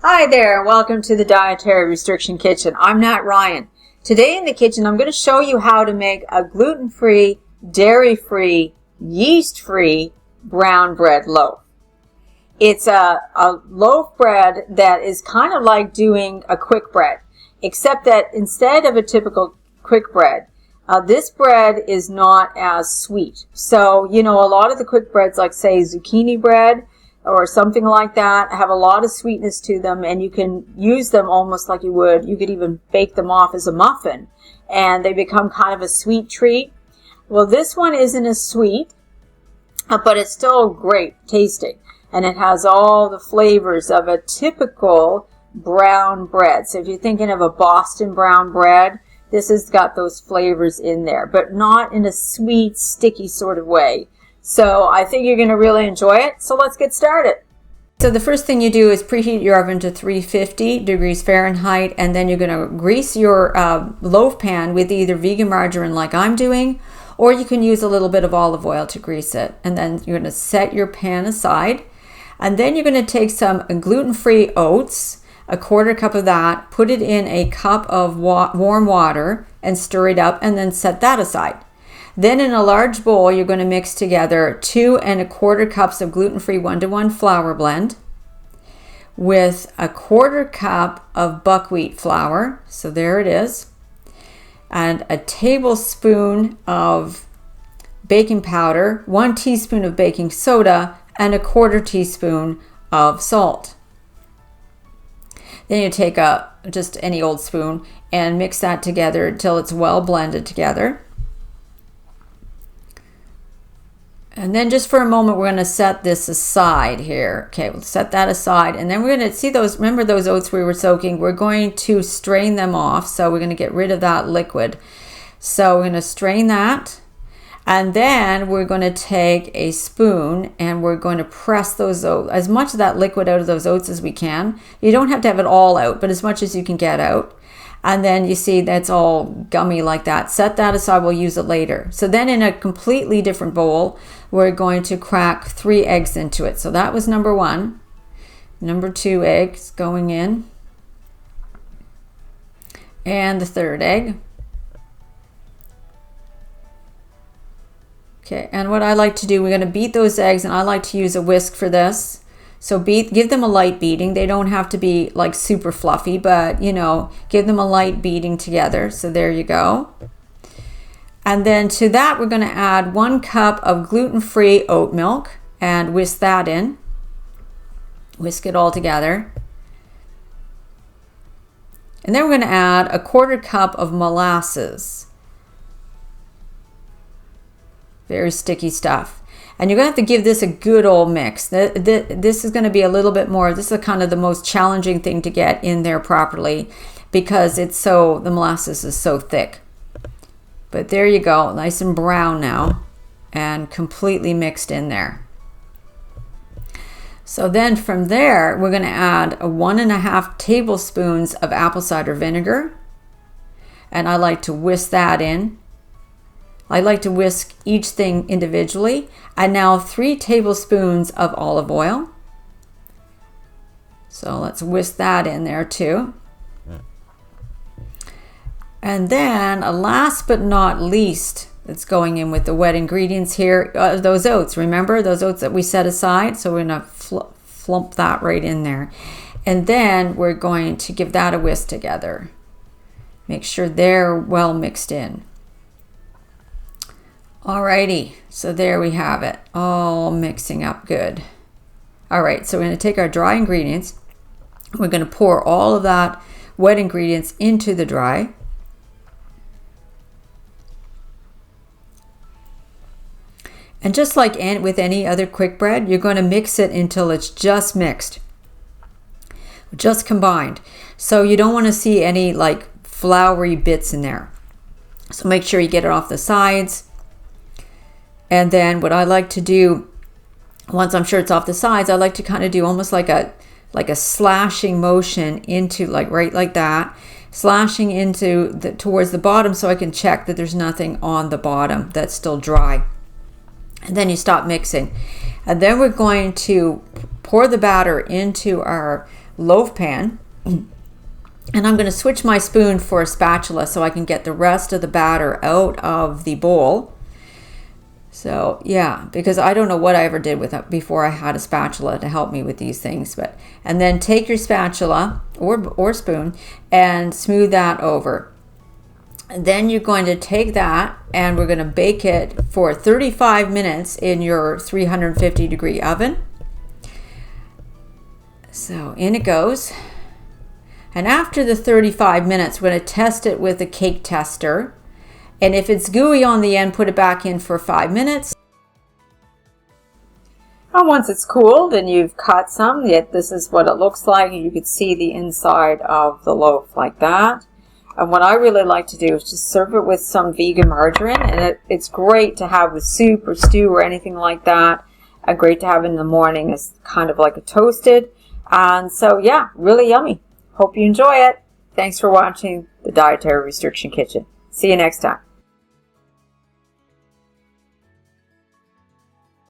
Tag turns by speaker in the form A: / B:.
A: Hi there, welcome to the Dietary Restriction Kitchen. I'm Nat Ryan. Today in the kitchen I'm going to show you how to make a gluten-free, dairy-free, yeast-free brown bread loaf. It's a loaf bread that is kind of like doing a quick bread, except that instead of a typical quick bread, this bread is not as sweet. So, a lot of the quick breads, like say zucchini bread, or something like that, have a lot of sweetness to them, and you can use them almost like you could even bake them off as a muffin, and they become kind of a sweet treat. Well, this one isn't as sweet, but it's still great tasting, and it has all the flavors of a typical brown bread. So if you're thinking of a Boston brown bread, this has got those flavors in there, but not in a sweet, sticky sort of way. So I think you're going to really enjoy it. So let's get started. So the first thing you do is preheat your oven to 350 degrees Fahrenheit, and then you're going to grease your loaf pan with either vegan margarine like I'm doing, or you can use a little bit of olive oil to grease it. And then you're going to set your pan aside, and then you're going to take some gluten-free oats, a quarter cup of that, put it in a cup of warm water and stir it up, and then set that aside. Then in a large bowl, you're going to mix together 2 1/4 cups of gluten-free 1-to-1 flour blend with a quarter cup of buckwheat flour. So there it is. And a tablespoon of baking powder, 1 teaspoon of baking soda, and a 1/4 teaspoon of salt. Then you take just any old spoon and mix that together until it's well blended together. And then just for a moment, we're going to set this aside here. Okay, we'll set that aside. And then we're going to see remember those oats we were soaking? We're going to strain them off. So we're going to get rid of that liquid. So we're going to strain that. And then we're going to take a spoon and we're going to press those oats, as much of that liquid out of those oats as we can. You don't have to have it all out, but as much as you can get out. And then you see that's all gummy like that. Set that aside, we'll use it later. So then in a completely different bowl, we're going to crack 3 eggs into it. So that was number 1. Number 2 eggs going in. And the 3rd egg. Okay, and what I like to do, we're going to beat those eggs, and I like to use a whisk for this. So give them a light beating. They don't have to be like super fluffy, but give them a light beating together. So there you go. And then to that, we're going to add 1 cup of gluten-free oat milk and whisk that in. Whisk it all together. And then we're going to add a 1/4 cup of molasses. Very sticky stuff. And you're going to have to give this a good old mix. This is going to be a little bit more, this is kind of the most challenging thing to get in there properly because the molasses is so thick. But there you go, nice and brown now and completely mixed in there. So then from there, we're going to add 1 1/2 tablespoons of apple cider vinegar. And I like to whisk that in. I like to whisk each thing individually. And now 3 tablespoons of olive oil. So let's whisk that in there too. And then last but not least, it's going in with the wet ingredients here, those oats. Remember those oats that we set aside? So we're going to flump that right in there. And then we're going to give that a whisk together. Make sure they're well mixed in. Alrighty, so there we have it, all mixing up good. All right, so we're going to take our dry ingredients. We're going to pour all of that wet ingredients into the dry. And just like with any other quick bread, you're going to mix it until it's just mixed, just combined. So you don't want to see any like floury bits in there. So make sure you get it off the sides. And then what I like to do, once I'm sure it's off the sides, I like to kind of do almost like a slashing motion into right like that, slashing into towards the bottom so I can check that there's nothing on the bottom that's still dry. And then you stop mixing. And then we're going to pour the batter into our loaf pan. And I'm going to switch my spoon for a spatula so I can get the rest of the batter out of the bowl. So yeah, because I don't know what I ever did with it before I had a spatula to help me with these things. And then take your spatula or spoon and smooth that over. And then you're going to take that and we're going to bake it for 35 minutes in your 350 degree oven. So in it goes. And after the 35 minutes, we're going to test it with a cake tester. And if it's gooey on the end, put it back in for 5 minutes. And once it's cooled and you've cut some, this is what it looks like. You can see the inside of the loaf like that. And what I really like to do is just serve it with some vegan margarine. And it's great to have with soup or stew or anything like that. And great to have in the morning as kind of like a toasted. And so yeah, really yummy. Hope you enjoy it. Thanks for watching the Dietary Restriction Kitchen. See you next time.